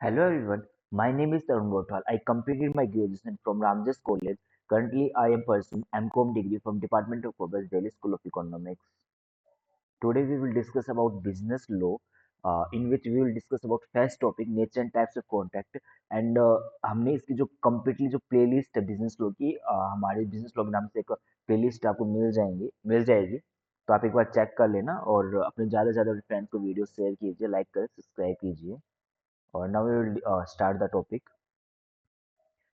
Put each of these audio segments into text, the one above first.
Hello everyone, my name is Tarun Gothal. I completed my graduation from Ramjas College. Currently, I am pursuing MCOM degree from Department of Commerce, Delhi School of Economics. Today we will discuss about business law, in which we will discuss about first topic nature and types of contract. And हमने इसकी जो completely जो playlist है business law की, हमारे business law के नाम से एक प्लेलिस्ट आपको मिल जाएगी। तो आप एक बार चेक कर लेना और अपने ज़्यादा से ज़्यादा फ्रेंड्स को वीडियो शेयर कीजिए, लाइक करें, सब्सक्राइब कीजिए। और now we will start the topic.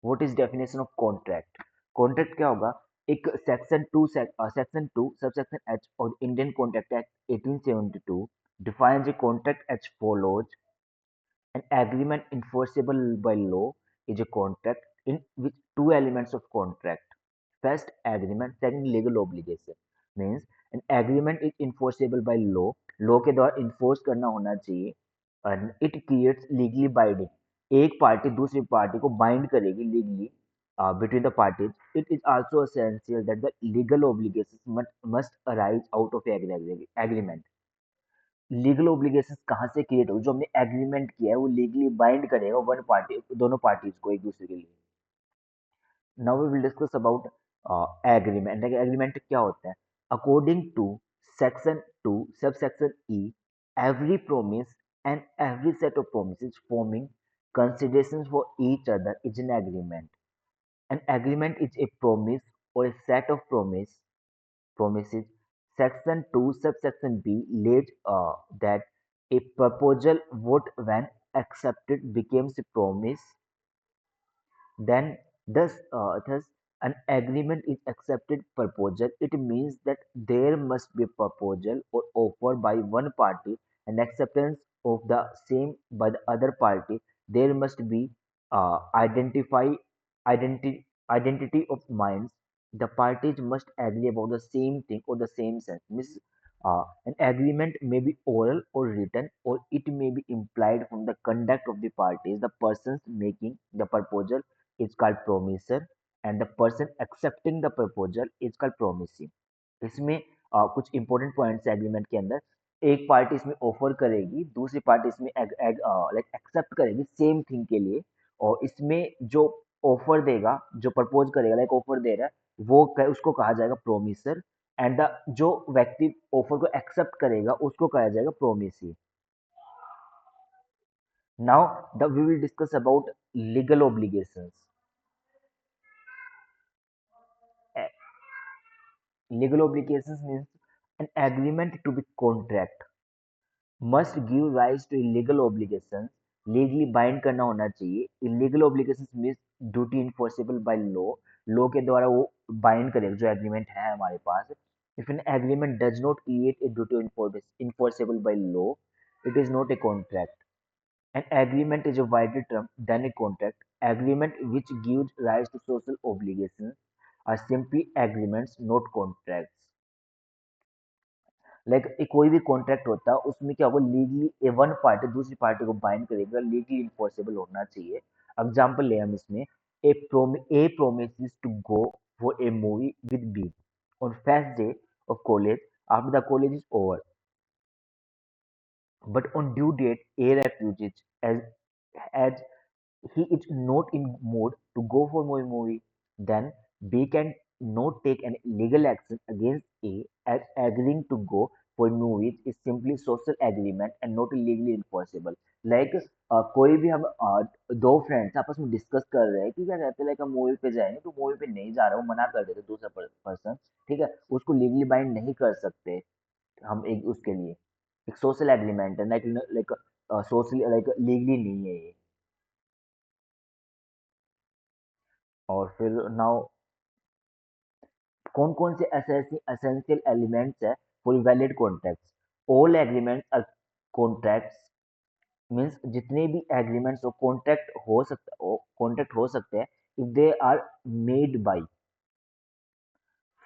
What is definition of contract? Contract क्या होगा? एक section two sub section H और Indian contract act 1872 defines a contract as follows: an agreement enforceable by law is a contract in which two elements of contract: first agreement, second legal obligation. Means an agreement is enforceable by law के द्वारा enforce करना होना चाहिए, and it creates legally binding, एक party दूसरी party को bind करेगी legally between the parties. It is also essential that the legal obligations must arise out of agreement. Legal obligations कहाँ से क्रिएट हो? जो हमने एग्रीमेंट किया है वो लीगली बाइंड करेगा वन पार्टी, दोनों पार्टीज को एक दूसरे के लिए। Now we will discuss about agreement. Agreement क्या होता है? According to section 2 sub section E, every promise and every set of promises forming considerations for each other is an agreement. An agreement is a promise or a set of promises. Section 2 subsection B lays that a proposal vote when accepted becomes a promise. Then thus an agreement is accepted proposal. It means that there must be a proposal or offer by one party and acceptance of the same by the other party. There must be identify identity of minds. The parties must agree about the same thing or the same sense. Means an agreement may be oral or written, or it may be implied from the conduct of the parties. The persons making the proposal is called promiser and the person accepting the proposal is called promisee. इसमें कुछ important points है agreement के अंदर। एक party इसमें offer करेगी, दूसरी party इसमें लाइक एक्सेप्ट करेगी सेम थिंग के लिए, और इसमें जो ऑफर देगा, जो प्रपोज करेगा, लाइक ऑफर दे रहा है, उसको कहा जाएगा प्रोमिसर, एंड द जो व्यक्ति ऑफर को एक्सेप्ट करेगा उसको कहा जाएगा promisee. Now the we will discuss about legal obligations. Legal obligations means an agreement to be contract must give rise to illegal obligations. Legally bind करना होना चाहिए। Illegal obligations means duty enforceable by law के द्वारा वो bind करेगा जो agreement है हमारे पास। If an agreement does not create a duty enforceable by law, it is not a contract. An agreement is a wider term than a contract. Agreement which gives rise to social obligations are simply agreements, not contracts. Like कोई भी contract होता है उसमें क्या होगा, legally one party दूसरी party को bind करेगा, लीगली इन्फोर्सेबल होना चाहिए। एग्जांपल ले हम इसमें, A promises to go for a movie with B on first day of college after the college is over, but on due date A refuses as he is not in mood to go for movie. Then B can not take an legal action against A, as agreeing to go for movies is simply social agreement and not legally enforceable. Like कोई भी हम दो friends आपस में discuss कर रहे हैं कि क्या कहते हैं, लाइक हम मूवी पे जाएंगे तो मूवी पे नहीं जा रहा हूँ, मना कर देते दूसरा पर्सन, ठीक है, उसको लीगली बाइंड नहीं कर सकते हम एक उसके लिए। एक सोशल एग्रीमेंट है, like like socially like legally नहीं है ये। और फिर नाउ कौन कौन से एसेंशियल एलिमेंट्स है for valid contracts? All agreements are contracts. Means जितने भी एग्रीमेंट्स और कॉन्ट्रैक्ट हो सकते हैं if they are made by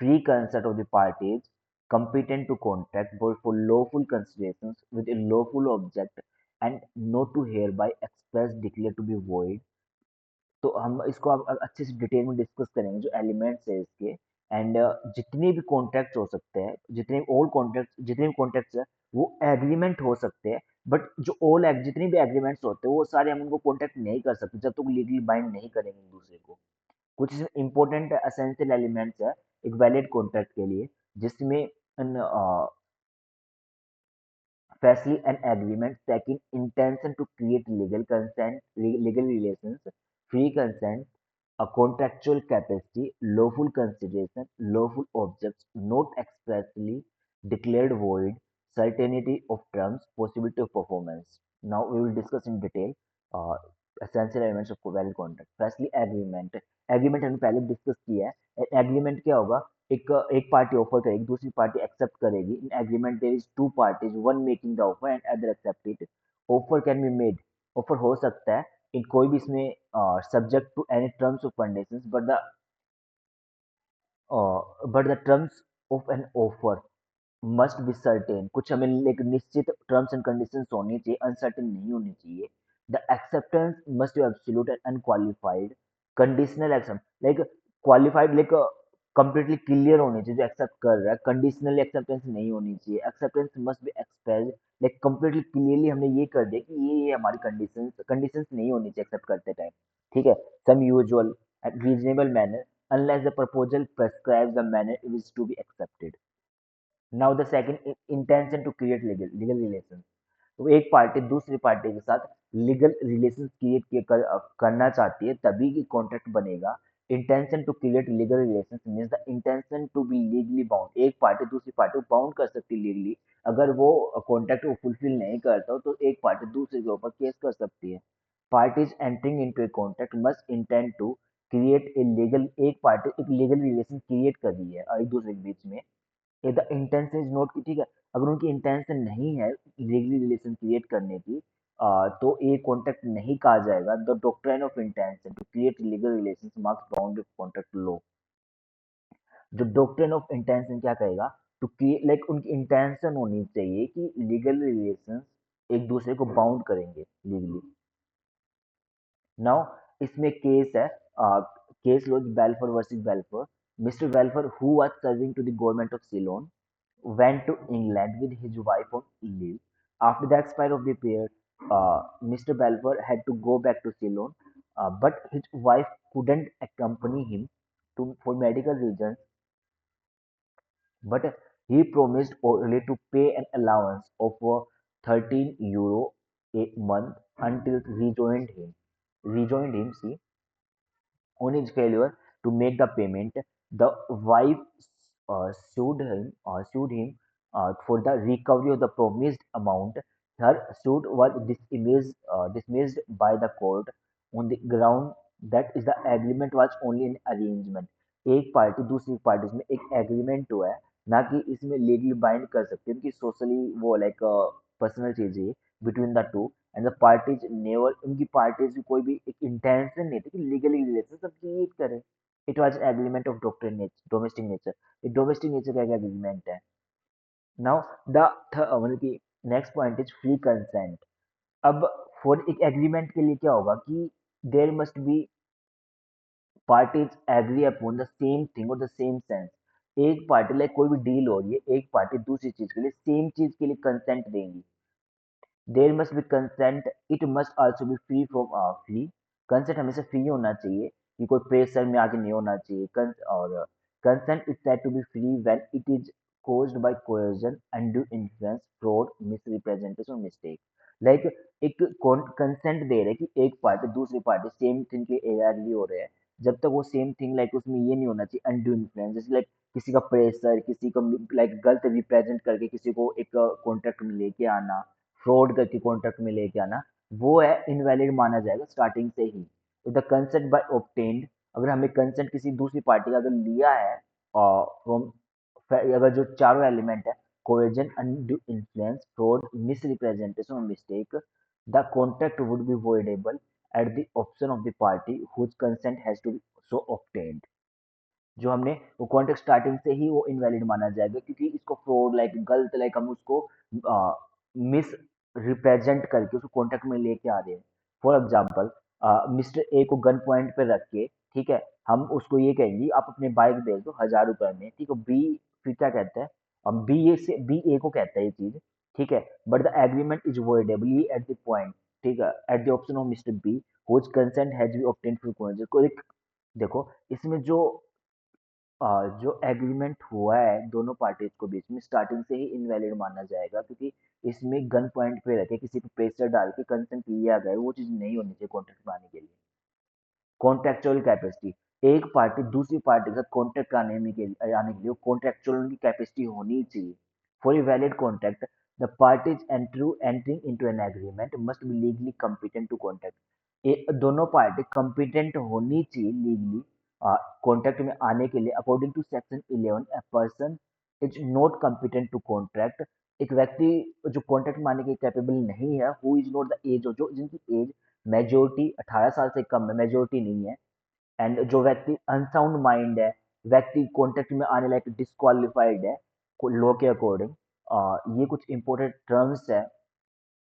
free consent of the parties competent to contract but for lawful considerations with a lawful object and not to hereby express declare to be void। तो हम इसको अब अच्छे से detail में discuss करेंगे जो elements है इसके। एंड जितने भी कॉन्ट्रैक्ट्स हो सकते हैं, जितने भी कॉन्ट्रैक्ट्स है वो एग्रीमेंट हो सकते हैं बट जो ऑल जितनी भी एग्रीमेंट्स होते हैं वो सारे हम उनको कॉन्टेक्ट नहीं कर सकते जब तक लीगली बाइंड नहीं करेंगे एक दूसरे को। कुछ इंपॉर्टेंट एसेंशियल एलिमेंट्स है एक वैलिड कॉन्ट्रैक्ट के लिए, जिसमें firstly an agreement, second intention to create legal consent, legal relations, free consent, a contractual capacity, lawful consideration, lawful objects, not expressly declared void, certainty of terms, possibility of performance. Now we will discuss in detail uh, essential elements of valid contract. Firstly agreement. Agreement हमने पहले discuss किया है। Agreement क्या होगा? एक एक party offer करेगी, दूसरी पार्टी एक्सेप्ट करेगी। In agreement there is two parties, one making the offer and other accept it. Offer can be made, offer हो सकता है इन कोई भी इसमें subject to any terms of conditions, but the terms of an offer must be certain. कुछ हमें एक निश्चित टर्म्स एंड कंडीशंस होनी चाहिए, अनसर्टेन नहीं होनी चाहिए। The acceptance must be absolute and unqualified. Conditional accept like qualified like completely clear होनी चाहिए जो एक्सेप्ट कर रहा है। कंडीशनल एक्सेप्टेंस नहीं होनी चाहिए। Acceptance must be express like completely clearly हमने ये कर दिया कि ये हमारी कंडीशंस नहीं होनी चाहिए एक्सेप्ट करते टाइम। ठीक है, some usual and reasonable manner unless the proposal prescribes the manner it is to be accepted. Now the second intention to create legal relation. तो एक पार्टी दूसरी पार्टी के साथ लीगल रिलेशन करना चाहती है तभी की कॉन्ट्रैक्ट बनेगा। Intention to create legal relation means the intention to be legally bound. एक पार्टी दूसरी पार्टी को बाउंड कर सकती है लीगली। अगर वो कॉन्ट्रैक्ट को फुलफिल नहीं करता हो तो एक पार्टी दूसरे के ऊपर केस कर सकती है। Parties entering into a contract must intend to create a legal, एक पार्टी एक लीगल रिलेशन क्रिएट कर रही है एक दूसरे के बीच में। द इंटेंशन इज नॉट की, ठीक है, अगर उनकी इंटेंशन नहीं है लीगली रिलेशन क्रिएट करने की, तो ये कॉन्ट्रैक्ट नहीं कहा जाएगा। The doctrine of intention to create legal relation marks boundary contract law. जो डॉक्ट्रिन ऑफ इंटेंशन क्या कहेगा? टू क्रिएट लाइक उनकी इंटेंशन होनी चाहिए कि लीगल रिलेशन एक दूसरे को बाउंड करेंगे लीगली। नाउ इसमें केस है, case laws Balfour versus Balfour. Mister Balfour who was serving to the government of Ceylon went to England with his wife on leave. After the expiry of the period, Mr. Balfour had to go back to Ceylon, but his wife couldn't accompany him for medical reasons. But he promised orally to pay an allowance of €13 a month until rejoined him. See, on his failure to make the payment, the wife sued him for the recovery of the promised amount. Her suit was dismissed by the court on the ground that is the agreement was only an arrangement. एक party दूसरी party में एक agreement हुआ है, ना कि इसमें legally bind कर सकते हैं, उनकी सोशली वो लाइक पर्सनल चीज है between the two. And the parties never, उनकी पार्टीज की कोई भी एक इंटेंशन नहीं थी कि लीगली रिलेशन सब क्रिएट करें। It was agreement of domestic nature. एक डोमेस्टिक नेचर का एग्रीमेंट है। नाउ द मतलब कि next point is free consent. अब फॉर एक एग्रीमेंट के लिए क्या होगा कि there must be parties agree upon the same thing और द सेम सेंस। एक पार्टी लाइक कोई भी डील हो रही है, एक पार्टी दूसरी चीज के लिए सेम चीज के लिए कंसेंट देंगी। There must be consent, it must also be free. Consent हमेशा फ्री होना चाहिए कि कोई प्रेशर में आके नहीं होना चाहिए। और consent is said to be free when it is caused by coercion, undue influence, fraud, misrepresentation or mistake। Like एक कंसेंट दे रहे कि एक पार्टी दूसरी पार्टी सेम थिंग के एग्री हो रहे हैं, जब तक वो सेम थिंग लाइक उसमें ये नहीं होना चाहिए अनड्यू इन्फ्लुएंस, जैसे लाइक किसी का प्रेशर, किसी को लाइक गलत रिप्रेजेंट करके किसी को एक कॉन्ट्रैक्ट में लेके आना, फ्रॉड करके कॉन्ट्रैक्ट में लेके आना, वो है इनवैलिड माना जाएगा स्टार्टिंग से ही। तो द कंसेंट बाय ऑब्टेन्ड, अगर हमें कंसेंट किसी दूसरी पार्टी का अगर लिया है फ्रॉम, अगर जो चारों एलिमेंट है कोएजन, अनड्यू इन्फ्लुएंस, फ्रॉड, मिसरिप्रेजेंटेशन और mistake, the contract would be voidable at the option of the party whose consent has to be so obtained। जो हमने वो कॉन्ट्रैक्ट स्टार्टिंग से ही वो इनवैलिड माना जाएगा क्योंकि इसको फ्रॉड लाइक गलत लाइक हम उसको मिस रिप्रेजेंट करके उसको कॉन्ट्रैक्ट में लेके आ रहे हैं। फॉर एग्जाम्पल, मिस्टर ए को गन पॉइंट पे रख के, ठीक है, हम उसको ये कहेंगे आप अपने बाइक बेच दो 1000 रुपए में, ठीक है। बी फिर क्या कहता है, बी ए को कहता है ये चीज ठीक है, but the agreement is voidable ये एट द पॉइंट, ठीक है, at the option of mister B whose consent has be obtained from college को एक देखो इसमें जो एग्रीमेंट हुआ है दोनों पार्टीज को बीच में स्टार्टिंग से ही इनवैलिड माना जाएगा क्योंकि इसमें गन पॉइंट पे रहते किसी पे प्रेशर डाल के कंसेंट लिया गया है, वो चीज नहीं होनी चाहिए कॉन्ट्रैक्ट में आने के लिए। कॉन्ट्रेक्चुअल कैपेसिटी एक पार्टी दूसरी पार्टी के साथ कॉन्ट्रैक्ट आने के लिए कॉन्ट्रेक्चुअल उनकी कैपेसिटी होनी चाहिए। For a valid contract the parties entering into an agreement must be legally competent to contract. दोनों पार्टी कॉम्पिटेंट होनी चाहिए लीगली कॉन्ट्रैक्ट में आने के लिए। According to section 11 a person is not competent to contract एक व्यक्ति जो कॉन्ट्रैक्ट में आने के कैपेबल नहीं है who is not the age जो जिनकी एज मेजोरिटी 18 साल से कम है मेजोरिटी नहीं है एंड जो व्यक्ति अनसाउंड माइंड है व्यक्ति कॉन्टेक्ट में आने लायक डिस्क्वालिफाइड है लॉ के अकॉर्डिंग। ये कुछ इंपॉर्टेंट टर्म्स है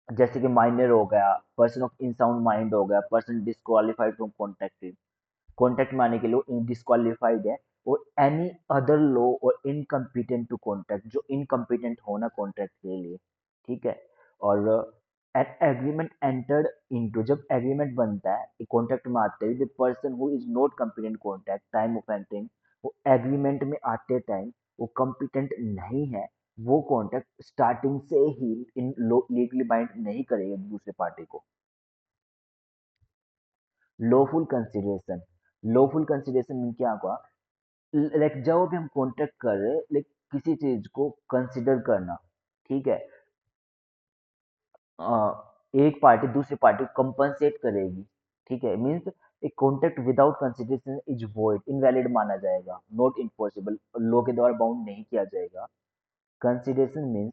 जैसे कि माइनर हो गया पर्सन ऑफ इनसाउंड माइंड हो गया person disqualified from contract contract में आने के लिए डिस्क्वालिफाइड है और एनी अदर लॉ और इनकम्पिटेंट टू कॉन्ट्रैक्ट जो इनकम्पिटेंट होना कॉन्ट्रैक्ट के लिए। ठीक है और एन एग्रीमेंट एंटर्ड इनटू जब एग्रीमेंट बनता है कॉन्ट्रैक्ट में आते ही the person who is not competent contract time of entering वो एग्रीमेंट में आते टाइम वो कम्पिटेंट नहीं है वो कॉन्ट्रैक्ट स्टार्टिंग से ही इन लीगली बाइंड नहीं करेगा दूसरे पार्टी को। लॉफुल कंसिडरेशन लॉफुल कंसिडरेशन में क्या हुआ लाइक जब भी हम कॉन्ट्रैक्ट कर रहे हैं लाइक किसी चीज को कंसिडर करना। ठीक है एक पार्टी दूसरी पार्टी को कंपनसेट करेगी। ठीक है मीन्स एक contract without consideration is void invalid माना जाएगा नॉट इन्फोर्सेबल लॉ के द्वारा बाउंड नहीं किया जाएगा। Consideration means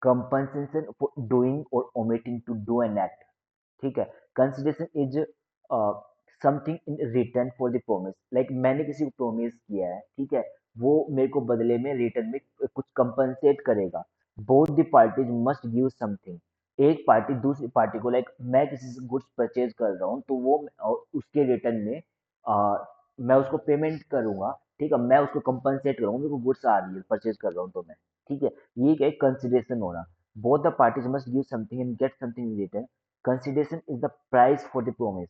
compensation for doing or omitting to do an act। ठीक है consideration is something in return for the promise like मैंने किसी को प्रोमिस किया है ठीक है वो मेरे को बदले में रिटर्न में कुछ कंपनसेट करेगा। Both the parties must give something एक पार्टी दूसरी पार्टी को लाइक मैं किसी से गुड्स परचेज कर रहा हूँ तो वो उसके रिटर्न में मैं उसको पेमेंट करूंगा। ठीक है मैं उसको कंपनसेट करूंगा मेरे को गुड्स आ रही है परचेज कर रहा हूँ तो मैं। ठीक है ये क्या कंसिडरेशन होना both the parties must give something and get something in return. Consideration is the price for the promise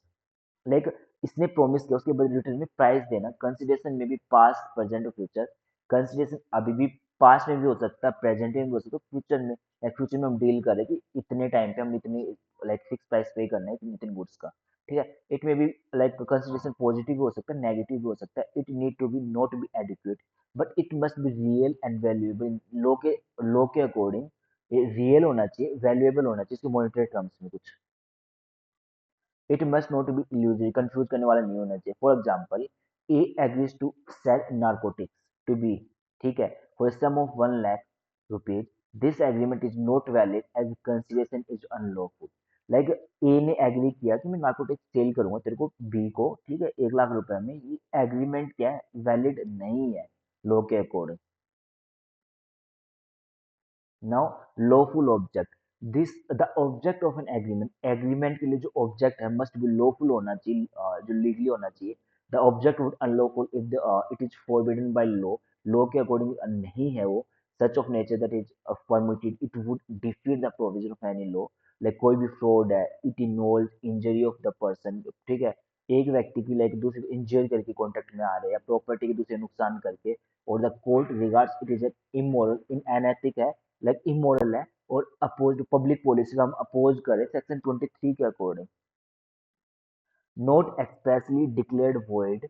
like इसने प्रोमिस किया उसके बदले रिटर्न में प्राइस देना। कंसिडरेशन में भी पास्ट प्रेजेंट और फ्यूचर कंसिडरेशन अभी भी पास्ट में भी हो सकता है प्रेजेंट में भी हो सकता है फ्यूचर में या फ्यूचर में हम डील करें कि इतने टाइम पे हम इतनी लाइक फिक्स प्राइस पे करना है इतने गुड्स का। ठीक है इट में भी लाइक कंसिडरेशन पॉजिटिव भी हो सकता है नेगेटिव भी हो सकता है it need to be not be adequate but it must be real and valuable law के अकॉर्डिंग ये रियल होना चाहिए वैल्यूएबल होना चाहिए इसके मॉनिटरी टर्म्स में कुछ। It must not be illusory confuse करने वाला नहीं होना चाहिए। For example A agrees to sell narcotics to be ठीक है for some of 1 lakh rupees this agreement is not valid as consideration is unlawful. Like A ने एग्री किया कि मैं नार्कोटिक्स सेल करूंगा तेरे को बी को ठीक है 1 लाख रुपए में ये एग्रीमेंट क्या है वैलिड नहीं है लॉ के according. Now lawful object this the object of an agreement agreement के लिए जो ऑब्जेक्ट है मस्ट बी लॉफुल होना चाहिए जो लीगली होना चाहिए। The object would unlawful if it is forbidden by law law के अकॉर्डिंग नहीं है वो such of nature that is permitted it would defeat the provision of any law like कोई भी फ्रॉड है it involve injury of the person. ठीक है एक व्यक्ति की लाइक दूसरे को इंजर करके कॉन्टेक्ट में आ रहे हैं या प्रॉपर्टी के दूसरे नुकसान करके और the court regards it is immoral in unethical है लाइक इमोरल है और अपोज पब्लिक पॉलिसी का हम अपोज करें सेक्शन 23 के according. Not expressly declared void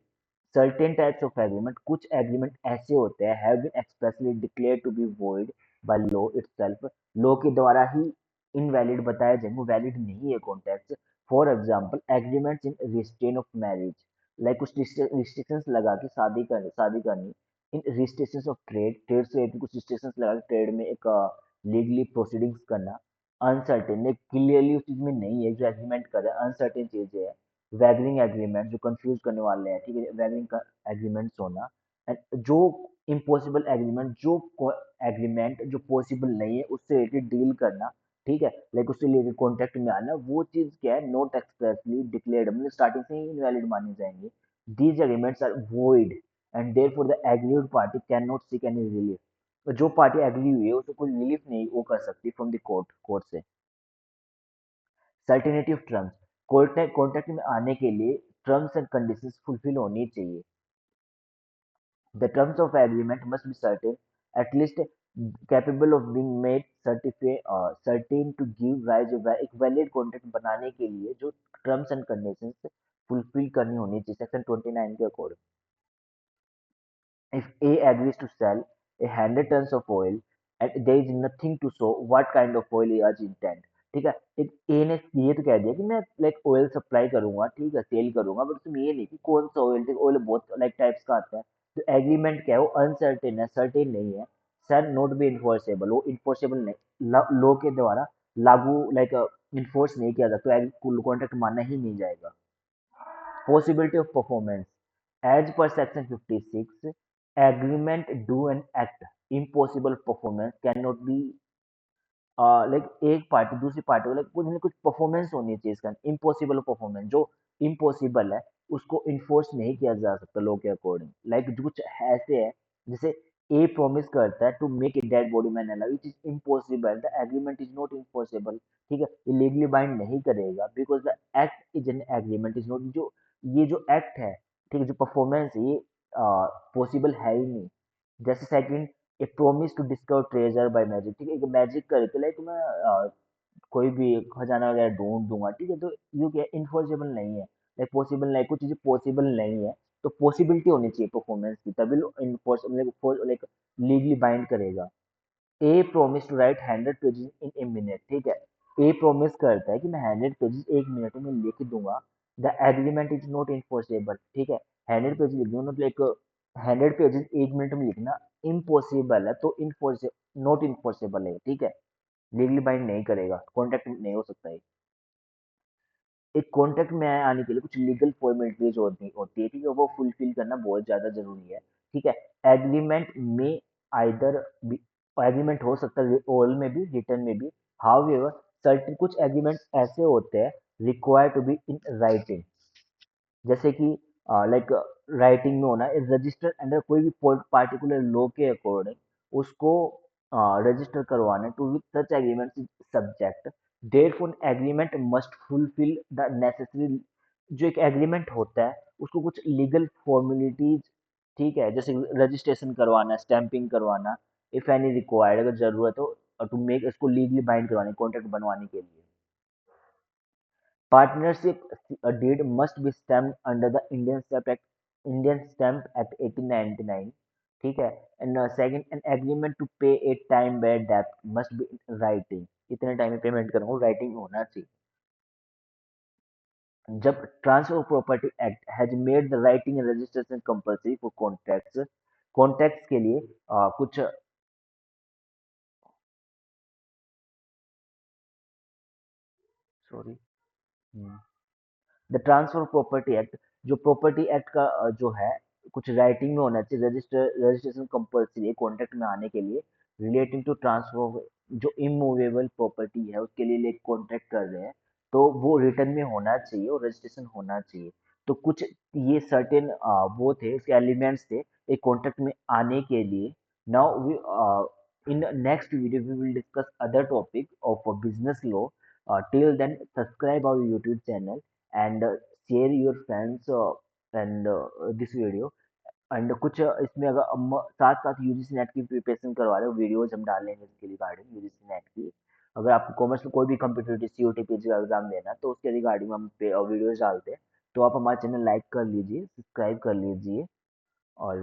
certain types of agreement कुछ एग्रीमेंट ऐसे होते हैं have been expressly declared to be void by law itself law के द्वारा ही इनवैलिड बताया जाए वो वैलिड नहीं है context. For example agreements in restrain of marriage like कुछ रिस्ट्रिक्शंस लगा के शादी करनी इन रिस्ट्रिक्शंस ऑफ ट्रेड ट्रेड से related कुछ रिस्ट्रिक्शंस लगा के ट्रेड में एक लीगली प्रोसीडिंग्स करना अनसर्टेन क्लियरली उस चीज में नहीं है जो एग्रीमेंट कर रहा है अनसर्टेन चीजें है। वैगरिंग एग्रीमेंट जो कंफ्यूज करने वाले हैं ठीक है वैगरिंग एग्रीमेंट्स होना and जो इम्पॉसिबल एग्रीमेंट जो एग्रीमेंट जो पॉसिबल नहीं है उससे रिलेटेड डील करना। ठीक है लाइक उससे रिलेटेड कॉन्टेक्ट में आना वो चीज क्या है नॉट एक्सप्रेसली डिक्लेयर्ड मतलब स्टार्टिंग से ही इनवैलिड माने जाएंगे। These agreements are void and therefore the aggrieved party cannot seek any relief। जो पार्टी एग्री हुई है उसको कोई रिलीफ नहीं वो कर सकती फ्रॉम द कोर्ट से। सर्टेनिटी ऑफ टर्म्स, कॉन्ट्रैक्ट में आने के लिए टर्म्स एंड कंडीशंस फुलफिल होनी चाहिए। The terms of agreement must be certain, at least capable of being made certain to give rise एक वैलिड कॉन्ट्रैक्ट बनाने के लिए जो टर्म्स एंड कंडीशंस फुलफिल करनी होनी चाहिए सेक्शन 29 के according. If A agrees to sell 100 tons of oil and there is nothing to show what kind of oil he has intent, ठीक है। एक ए ने ये तो कह दिया कि मैं लाइक ऑयल सप्लाई करूंगा, ठीक है, सेल करूंगा, बट तुम ये नहीं कि कौन सा ऑयल, ऑयल बहुत लाइक टाइप्स का आता है। तो एग्रीमेंट क्या है, वो अनसर्टेन है, सर्टेन नहीं है। सर नोट बी इन्फोर्सेबल, वो इन्फोर्सेबल नहीं, लॉ के द्वारा लागू लाइक इन्फोर्स नहीं किया जाता, तो कॉन्ट्रैक्ट मानना ही नहीं जाएगा। Possibility of performance. As per section 56, agreement do and act impossible performance cannot be like एक पार्टी दूसरी पार्टी को लाइक कुछ ना कुछ परफॉर्मेंस होनी चाहिए इसका, इम्पॉसिबल परफॉर्मेंस जो इम्पॉसिबल है उसको इन्फोर्स नहीं किया जा सकता लॉ के अकॉर्डिंग। लाइक कुछ ऐसे है जैसे ए प्रॉमिस करता है to make a dead body man alive which is impossible, the agreement is not enforceable, ठीक है, ये लीगली बाइंड नहीं करेगा because the act is an agreement is not, जो ये जो एक्ट है, ठीक है, जो परफॉर्मेंस है ये पॉसिबल है ही नहीं। जैसे second, a promise to discover treasure by magic, ठीक है, एक मैजिक करके लाइक मैं कोई भी खजाना वगैरह ढूंढ दूंगा, ठीक है, तो ये क्या इन्फॉर्सेबल नहीं है, लाइक पॉसिबल नहीं, कुछ चीजें पॉसिबल नहीं है, तो पॉसिबिलिटी होनी चाहिए परफॉर्मेंस की तभी इन्फोर्स लाइक लीगली बाइंड करेगा। A promise to write 100 pages in a minute, ठीक है, ए प्रोमिस करता है कि मैं 100 पेजेस एक मिनट में लिख दूंगा, the agreement is not enforceable, ठीक है, 100 पेज लिख दूंगा, मतलब एक 100 पेजेस एक मिनट में लिखना इम्पॉसिबल है, तो इन्फोर्स नॉट इन्फोर्सेबल है, ठीक है, लीगली बाइंड नहीं करेगा, कॉन्ट्रैक्ट नहीं हो सकता है। एक कॉन्ट्रैक्ट में आने के लिए कुछ लीगल फॉर्मेलिटीज होती है, ठीक है, वो फुलफिल करना बहुत ज्यादा जरूरी है, ठीक है। एग्रीमेंट में आइदर एग्रीमेंट हो सकता है ओरल में भी रिटर्न में भी, हाउएवर सर्टेन कुछ एग्रीमेंट ऐसे होते हैं require to be in writing, जैसे कि लाइक राइटिंग में होना रजिस्टर अंडर कोई भी पार्टिकुलर लॉ के अकॉर्डिंग उसको रजिस्टर करवाना to which such agreement is subject, therefore agreement must fulfil the necessary, जो एक एग्रीमेंट होता है उसको कुछ लीगल फॉर्मेलिटीज, ठीक है, जैसे रजिस्ट्रेशन करवाना, स्टैंपिंग करवाना, इफ एनी रिक्वायर्ड, अगर जरूरत हो टू मेक इसको लीगली बाइंड करवाने कॉन्ट्रैक्ट बनवाने के लिए। Partnership deed must be stamped under the Indian Stamp Act 1899, ठीक है। And second, an agreement to पे ए time bye depth must be in writing, इतने टाइम में पेमेंट करूंगा, राइटिंग में होना चाहिए। जब transfer of property act has made the writing and registration compulsory for contracts के लिए कुछ sorry, the transfer property act, जो प्रॉपर्टी एक्ट का जो है कुछ राइटिंग में होना चाहिए, रजिस्ट्रेशन कंपल्सरी है कॉन्ट्रैक्ट में आने के लिए, रिलेटिंग टू ट्रांसफर ऑफ जो इमूवेबल प्रॉपर्टी है उसके लिए कॉन्ट्रैक्ट कर रहे हैं, तो वो रिटर्न में होना चाहिए और रजिस्ट्रेशन होना चाहिए। तो कुछ ये सर्टेन वो थे, उसके एलिमेंट्स थे एक कॉन्ट्रैक्ट में आने के लिए। Now we in next video we will discuss other topic of business law. Till then, subscribe our YouTube channel and share your friends and this video। And कुछ इसमें अगर साथ साथ यूजीसी नेट की प्रिपरेशन करवा रहे हो वीडियोज हम डालेंगे इसके रिगार्डिंग यूजीसी नेट की। अगर आपको कॉमर्स में कोई भी कंप्यूटर सीओटी पीजी का एग्जाम देना है तो उसके रिगार्डिंग हम वीडियोज डालते हैं, तो आप हमारा चैनल लाइक कर लीजिए, सब्सक्राइब कर लीजिए। और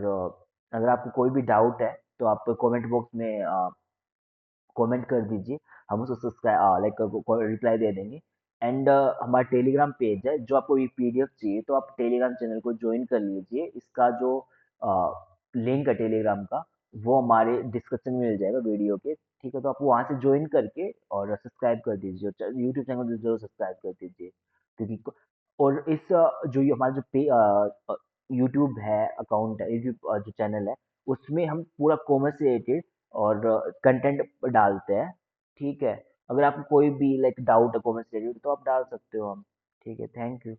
अगर आपको कोई भी डाउट है तो आप कमेंट बॉक्स में कमेंट कर दीजिए, हम उसको सब्सक्राइब लाइक रिप्लाई दे देंगे। एंड हमारा टेलीग्राम पेज है, जो आपको ये पीडीएफ चाहिए तो आप टेलीग्राम चैनल को ज्वाइन कर लीजिए, इसका जो लिंक है टेलीग्राम का वो हमारे डिस्क्रिप्शन में मिल जाएगा वीडियो के, ठीक है, तो आप वहाँ से ज्वाइन करके और सब्सक्राइब कर दीजिए, यूट्यूब चैनल को जरूर सब्सक्राइब कर दीजिए, क्योंकि और इस जो ये हमारा जो पे यूट्यूब है अकाउंट है, यूट्यूब जो चैनल है उसमें हम पूरा कॉमर्स से रिलेटेड और कंटेंट डालते हैं, ठीक है। अगर आपको कोई भी लाइक डाउट है कॉमर्स से रिलेटेड तो आप डाल सकते हो हम, ठीक है, थैंक यू।